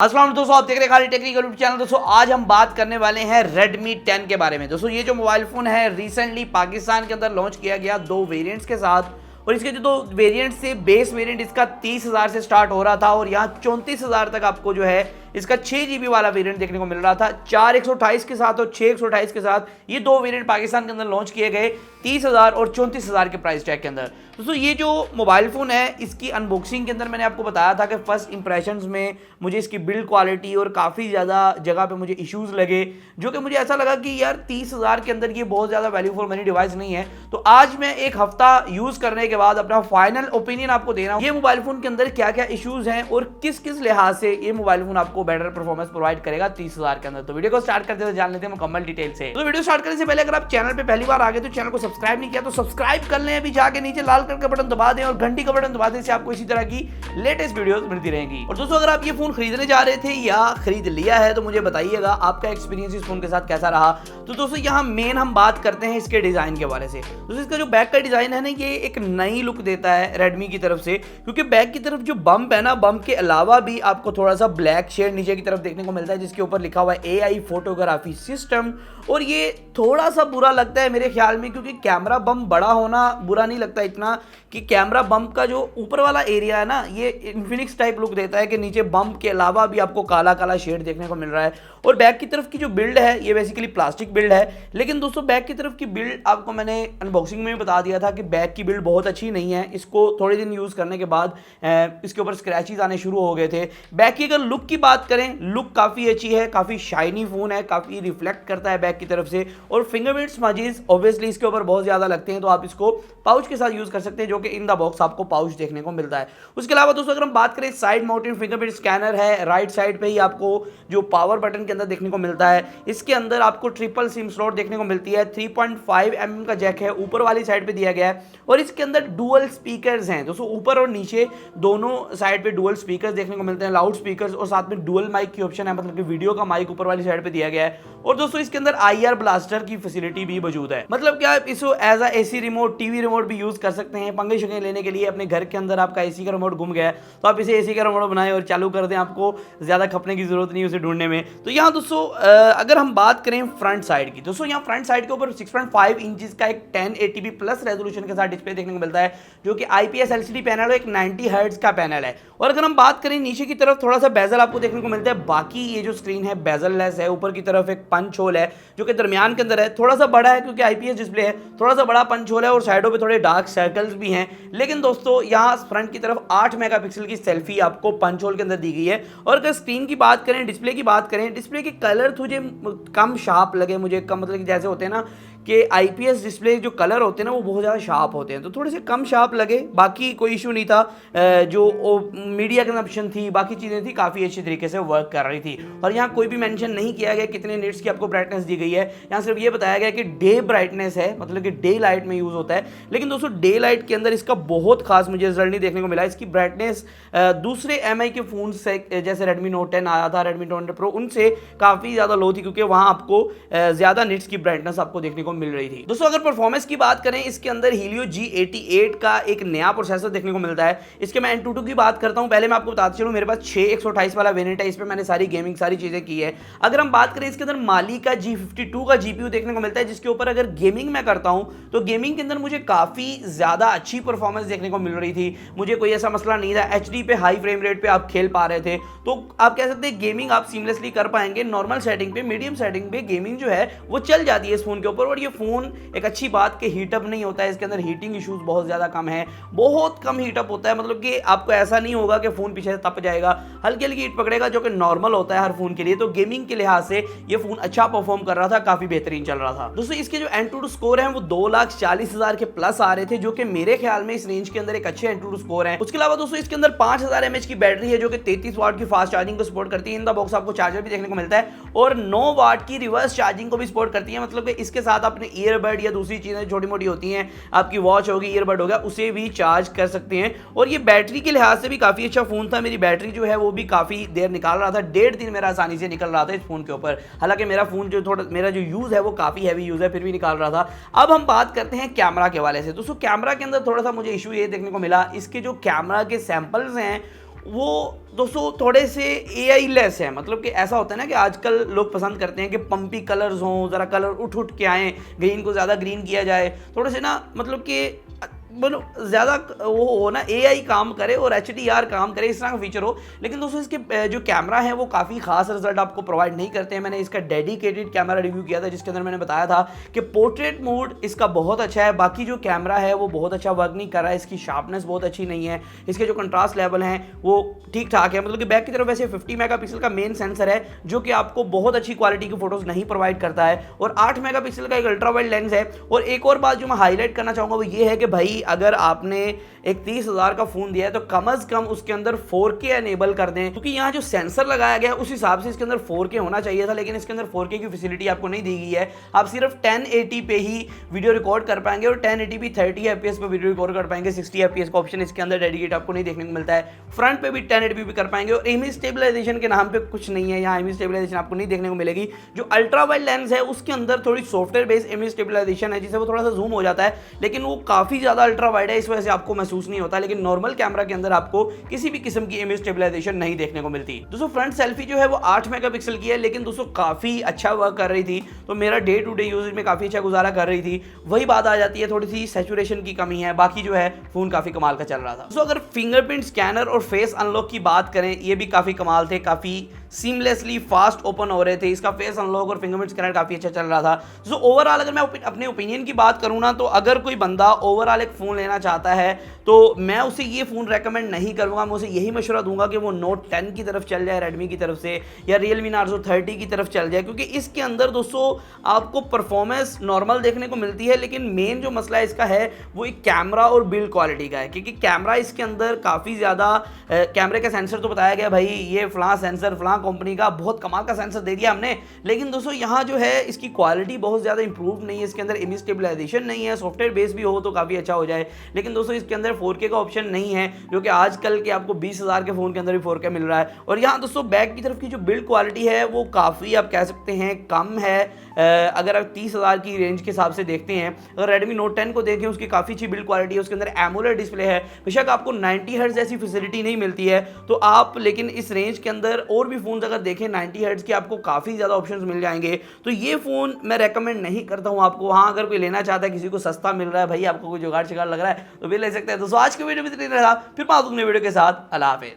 अस्सलाम वालेकुम दोस्तों, आप देख रहे हैं खाली टेक्निकल यूट्यूब चैनल। दोस्तों आज हम बात करने वाले हैं Redmi 10 के बारे में। दोस्तों ये जो मोबाइल फ़ोन है रिसेंटली पाकिस्तान के अंदर लॉन्च किया गया दो वेरिएंट्स के साथ, और इसके जो दो वेरिएंट से बेस वेरिएंट इसका 30,000 से स्टार्ट हो रहा था और यहाँ 34,000 तक आपको जो है इसका 6GB वाला वेरिएंट देखने को मिल रहा था। 4 128 के साथ और 6 128 के साथ ये दो वेरिएंट पाकिस्तान के अंदर लॉन्च किए गए 30,000 और 34,000 के प्राइस टैग के अंदर। दोस्तों ये जो मोबाइल फ़ोन है इसकी अनबॉक्सिंग के अंदर मैंने आपको बताया था कि फर्स्ट इंप्रेशंस में मुझे इसकी बिल्ड क्वालिटी और काफ़ी ज़्यादा जगह पे मुझे इश्यूज़ लगे, जो कि मुझे ऐसा लगा कि यार 30,000 के अंदर ये बहुत ज़्यादा वैल्यू फॉर मनी डिवाइस नहीं है। तो आज मैं एक हफ्ता यूज़ करने के बाद अपना फाइनल ओपिनियन आपको दे रहा हूँ ये मोबाइल फ़ोन के अंदर क्या क्या इशूज़ हैं और किस किस लिहाज से ये मोबाइल फ़ोन आपको बेटर परफॉर्मेंस प्रोवाइड करेगा 30,000 के अंदर। तो वीडियो को स्टार्ट करते हुए जान लेते हैं मुकम्मल डिटेल से। तो वीडियो स्टार्ट करने से पहले अगर आप चैनल पे पहली बार आ गए तो चैनल को सब्सक्राइब नहीं किया तो सब्सक्राइब कर लें, अभी जाके नीचे लाल कलर का बटन दबा दें और घंटी का बटन दबा दें, इससे आपको इसी तरह की लेटेस्ट वीडियोस मिलती रहेंगी। और दोस्तों अगर आप ये फोन खरीदने जा रहे थे या खरीद लिया है तो मुझे बताइएगा आपका एक्सपीरियंस इस फोन के साथ कैसा रहा। तो दोस्तों यहाँ मेन हम बात करते हैं इसके डिजाइन के बारे से। दोस्तों इसका जो बैक का डिजाइन है ना, ये एक नई लुक देता है रेडमी की तरफ से, क्योंकि बैक की तरफ जो बम्प है ना, बम्प के अलावा भी आपको थोड़ा सा ब्लैक शेड नीचे की तरफ देखने को मिलता है जिसके ऊपर लिखा हुआ है AI फोटोग्राफी सिस्टम। और ये थोड़ा सा बुरा लगता है मेरे ख्याल में, क्योंकि कैमरा बम्प बड़ा होना बुरा नहीं लगता इतना, कि कैमरा बम्प का जो ऊपर वाला एरिया है ना, ये इन्फिनिक्स टाइप लुक देता है कि नीचे बम्प के अलावा भी आपको काला काला शेड देखने को मिल रहा है। और बैक की तरफ की जो बिल्ड है ये बेसिकली प्लास्टिक बिल्ड है, लेकिन दोस्तों बैक की तरफ की बिल्ड आपको मैंने अनबॉक्सिंग में भी बता दिया था कि बैक की बिल्ड बहुत अच्छी नहीं है। इसको थोड़े दिन यूज़ करने के बाद इसके ऊपर स्क्रैचेस आने शुरू हो गए थे। बैक की अगर लुक की बात करें, लुक काफ़ी अच्छी है, काफ़ी शाइनी फ़ोन है, काफ़ी रिफ्लेक्ट करता है बैक की तरफ से। और फिंगरप्रिंट स्मजेस ऑब्वियसली इसके ऊपर बहुत ज़्यादा लगते हैं, तो आप इसको पाउच के साथ यूज़ कर सकते हैं, जो कि इन द बॉक्स आपको पाउच देखने को मिलता है। उसके अलावा दोस्तों अगर हम बात करें, साइड माउंटेड फिंगरप्रिंट स्कैनर है, राइट साइड पे ही आपको जो पावर बटन के अंदर देखने को मिलता है। इसके अंदर आपको ट्रिपल सिम स्लॉट देखने को मिलती है, 3.5 mm का जैक है ऊपर वाली साइड पे दिया गया है। और इसके अंदर डुअल स्पीकर्स हैं दोस्तों, ऊपर और नीचे दोनों साइड पे डुअल स्पीकर्स देखने को मिलते हैं, लाउड स्पीकर्स, और साथ में डुअल माइक की ऑप्शन है, मतलब कि वीडियो का माइक ऊपर वाली साइड पे दिया गया है। और दोस्तों इसके अंदर IR ब्लास्टर की फैसिलिटी भी मौजूद है, मतलब कि आप इसको as a AC remote, TV remote भी यूज कर सकते हैं। पंगे शंगे लेने के लिए अपने घर के अंदर आपका AC का रिमोट गुम गया है तो आप इसे AC का रिमोट बनाएं और चालू कर दें, आपको ज्यादा खपने की जरूरत नहीं उसे ढूंढने में। तो यहाँ दोस्तों अगर हम बात करें फ्रंट साइड की, दोस्तों यहाँ फ्रंट साइड के ऊपर 6.5 इंच का एक 1080p प्लस रेजोल्यूशन के साथ डिस्प्ले देखने को मिलता है, जो कि IPS LCD पैनल है, एक 90 हर्ट्ज का पैनल है। और अगर हम बात करें नीचे की तरफ, थोड़ा सा बेजल आपको देखने को मिलता है, बाकी ये जो स्क्रीन है बेजल लेस है। ऊपर की तरफ एक पंच होल है जो कि दरमियान के अंदर है, थोड़ा सा बड़ा है क्योंकि IPS डिस्प्ले है, थोड़ा सा बड़ा पंच होल है और साइडों पे थोड़े डार्क सर्कल्स भी हैं। लेकिन दोस्तों यहाँ फ्रंट की तरफ 8 मेगापिक्सल की सेल्फी आपको पंच होल के अंदर दी गई है। और अगर स्क्रीन की बात करें, डिस्प्ले की बात करें, डिस्प्ले के कलर मुझे कम शार्प लगे, मुझे कम, मतलब कि जैसे होते हैं ना कि IPS डिस्प्ले जो कलर होते हैं ना वो बहुत ज़्यादा शार्प होते हैं, तो थोड़े से कम शार्प लगे। बाकी कोई इशू नहीं था, जो मीडिया कंजप्शन थी, बाकी चीज़ें थी, काफ़ी अच्छी तरीके से वर्क कर रही थी। और यहाँ कोई भी मेंशन नहीं किया गया कितने निट्स की आपको ब्राइटनेस दी गई है, यहाँ सिर्फ ये बताया गया कि डे ब्राइटनेस है, मतलब कि डे लाइट में यूज़ होता है। लेकिन दोस्तों डे लाइट के अंदर इसका बहुत खास मुझे रिजल्ट नहीं देखने को मिला। इसकी ब्राइटनेस दूसरे MI के फ़ोन से, जैसे Redmi Note 10 आया था, Redmi Note 10 Pro, उनसे काफ़ी ज़्यादा लो थी, क्योंकि वहाँ आपको ज़्यादा निट्स की ब्राइटनेस आपको देखने को मिल रही थी। दोस्तों अगर परफॉर्मेंस की बात करें, इसके अंदर Helio G88 का एक नया प्रोसेसर देखने को मिलता है। इसके मैं Antutu की बात करता हूं, पहले मैं आपको बताता चलूं, मेरे पास 6 128 वाला वेरिएंट है, इस पे मैंने सारी गेमिंग सारी चीजें की है। अगर हम बात करें, इसके अंदर Mali का G52 का GPU देखने को मिलता है, जिसके ऊपर अगर गेमिंग मैं करता हूं तो गेमिंग के अंदर मुझे काफी ज्यादा अच्छी परफॉर्मेंस देखने को मिल रही थी। मुझे कोई ऐसा मसला नहीं था, HD पे हाई फ्रेम रेट पे आप खेल पा रहे थे, तो आप कह सकते हैं गेमिंग आप सीमलेसली कर पाएंगे। नॉर्मल सेटिंग पे, मीडियम सेटिंग पे गेमिंग जो है वो चल जाती है इस फोन के ऊपर। और ये फोन एक अच्छी बात कि हीटअप नहीं होता है, इसके अंदर हीटिंग इश्यूज बहुत ज़्यादा कम है, बहुत कम हीटअप होता है, मतलब कि आपको ऐसा नहीं होगा कि फ़ोन पीछे से तप जाएगा, हल्की हल्की हीट पकड़ेगा, जो कि नॉर्मल होता है हर फोन के लिए। तो गेमिंग के लिहाज से ये फ़ोन अच्छा परफॉर्म कर रहा था, काफ़ी बेहतरीन चल रहा था। दोस्तों इसके जो Antutu स्कोर हैं वो 2,40,000 के प्लस आ रहे थे, जो कि मेरे ख्याल में इस रेंज के अंदर एक अच्छे Antutu स्कोर हैं। उसके अलावा दोस्तों इसके अंदर 5000 mAh की बैटरी है, जो कि 33 वाट की फास्ट चार्जिंग को सपोर्ट करती है। इन द बॉक्स आपको चार्जर भी देखने को मिलता है, और 9 वाट की रिवर्स चार्जिंग को भी सपोर्ट करती है, मतलब कि इसके साथ अपने ईयरबड या दूसरी चीज़ें छोटी मोटी होती हैं, आपकी वॉच होगी, ईयरबड होगा, उसे भी चार्ज कर सकते हैं। और ये बैटरी के लिहाज से भी काफ़ी अच्छा फ़ोन था। मेरी बैटरी जो है वो भी काफ़ी देर निकाल रहा था, 1.5 दिन मेरा आसानी से निकल रहा था इस फ़ोन के ऊपर। हालांकि मेरा फ़ोन जो थोड़ा, मेरा जो यूज़ है वो काफ़ी हैवी यूज़ है, फिर भी निकाल रहा था। अब हम बात करते हैं कैमरा के हवाले से। दोस्तों कैमरा के अंदर थोड़ा सा मुझे इशू ये देखने को मिला, इसके जो कैमरा के सैंपल्स हैं वो दोस्तों थोड़े से AI लेस है। मतलब कि ऐसा होता है ना कि आजकल लोग पसंद करते हैं कि पंपी कलर्स हों, ज़रा कलर उठ उठ के आएँ, ग्रीन को ज़्यादा ग्रीन किया जाए, थोड़े से ना मतलब कि मतलब ज़्यादा वो हो ना, AI काम करे और HDR काम करे, इस तरह का फीचर हो। लेकिन दोस्तों इसके जो कैमरा है वो काफ़ी खास रिजल्ट आपको प्रोवाइड नहीं करते हैं। मैंने इसका डेडिकेटेड कैमरा रिव्यू किया था जिसके अंदर मैंने बताया था कि पोर्ट्रेट मोड इसका बहुत अच्छा है, बाकी जो कैमरा है वो बहुत अच्छा वर्क नहीं कर रहा है, इसकी शार्पनेस बहुत अच्छी नहीं है, इसके जो कंट्रास्ट लेवल हैं वो ठीक ठाक है। मतलब कि बैक की तरफ वैसे 50 मेगापिक्सल का मेन सेंसर है जो कि आपको बहुत अच्छी क्वालिटी की फोटोज नहीं प्रोवाइड करता है, और 8 मेगापिक्सल का एक अल्ट्रा वाइड लेंस है। और एक और बात जो मैं हाईलाइट करना चाहूँगा वो ये है कि भाई अगर आपने एक 30,000 का फोन दिया है तो कम से कम उसके अंदर 4K एनेबल कर दें, क्योंकि यहाँ जो सेंसर लगाया गया है उस हिसाब से इसके अंदर 4K होना चाहिए था, लेकिन इसके अंदर 4K की फैसिलिटी आपको नहीं दी गई है। आप सिर्फ 1080 पे ही वीडियो रिकॉर्ड कर पाएंगे, और 1080p 30 FPS पे वीडियो रिकॉर्ड कर पाएंगे। 60 FPS का ऑप्शन इसके अंदर डेडिकेट आपको नहीं देखने को मिलता है। फ्रंट पे भी 1080p पे कर पाएंगे, और इमेज स्टेबलाइजेशन के नाम पे कुछ नहीं है, यहाँ इमेज स्टेबलाइजेशन आपको नहीं देखने को मिलेगी। जो अल्ट्रा वाइड लेंस है उसके अंदर थोड़ी सॉफ्टवेयर बेस्ड इमेज स्टेबलाइजेशन है, जिससे वो थोड़ा सा जूम हो जाता है, लेकिन वो काफी ज्यादा अल्ट्रा वाइड है, इस वजह से आपको महसूस नहीं होता। लेकिन नॉर्मल कैमरा के अंदर आपको किसी भी किस्म की इमेज स्टेबलाइजेशन नहीं देखने को मिलती। दोस्तों फ्रंट सेल्फी जो है वो 8 मेगापिक्सल की है, लेकिन दोस्तों काफी अच्छा वर्क कर रही थी, तो मेरा डे टू डे यूजेज में काफी अच्छा गुजारा कर रही थी। वही बात आ जाती है, थोड़ी सी सैचुरेशन की कमी है, बाकी जो है फोन काफी कमाल का चल रहा था। दोस्तों अगर फिंगरप्रिंट स्कैनर और फेस अनलॉक की बात करें, ये भी काफी कमाल थे, काफी सीमलेसली फास्ट ओपन हो रहे थे। इसका फेस अनलॉक और फिंगरप्रिंट स्कैनर काफी अच्छा चल रहा था। सो ओवरऑल अगर मैं अपने ओपिनियन की बात करूं ना, तो अगर कोई बंदा ओवरऑल एक फोन लेना चाहता है तो मैं उसे ये फोन रेकमेंड नहीं करूंगा। मैं उसे यही मशवरा दूंगा कि वो Note 10 की तरफ चल जाए रेडमी की तरफ से, या Realme Narzo 30 की तरफ चल जाए, क्योंकि इसके अंदर दोस्तों आपको परफॉर्मेंस नॉर्मल देखने को मिलती है, लेकिन मेन जो मसला इसका है वो एक कैमरा और बिल्ड क्वालिटी का है। क्योंकि कैमरा इसके अंदर काफ़ी ज़्यादा, कैमरे का सेंसर तो बताया गया भाई ये फलां सेंसर फलां कंपनी का बहुत कमाल का सेंसर दे दिया हमने, लेकिन दोस्तों यहाँ जो है इसकी क्वालिटी बहुत ज़्यादा इंप्रूव नहीं है। इसके अंदर इमेज स्टेबलाइजेशन नहीं है, सॉफ्टवेयर बेस भी हो तो काफ़ी अच्छा हो जाए, लेकिन दोस्तों इसके अंदर 4K का ऑप्शन नहीं है, जो कि आजकल के आपको 20,000 के फ़ोन के अंदर भी 4K मिल रहा है। और यहाँ दोस्तों बैक की तरफ की जो बिल्ड क्वालिटी है वो काफ़ी आप कह सकते हैं कम है। अगर आप 30,000 की रेंज के हिसाब से देखते हैं, अगर Redmi Note 10 को देखें उसकी काफ़ी अच्छी बिल्ड क्वालिटी है, उसके अंदर एमोलेड डिस्प्ले है। बेशक आपको 90 हर्ट्ज जैसी फैसिलिटी नहीं मिलती है तो आप, लेकिन इस रेंज के अंदर और भी फ़ोन अगर देखें 90 हर्ट्ज के आपको काफ़ी ज़्यादा ऑप्शंस मिल जाएंगे। तो ये फ़ोन मैं रेकमेंड नहीं करता हूँ आपको। हाँ अगर कोई लेना चाहता है, किसी को सस्ता मिल रहा है भाई, आपको कोई जुगाड़ शिगाड़ लग रहा है तो भी ले सकते हैं। दोस्तों आज की वीडियो में इतना ही रहा, फिर बात अगले वीडियो के साथ। अल्लाह हाफिज़।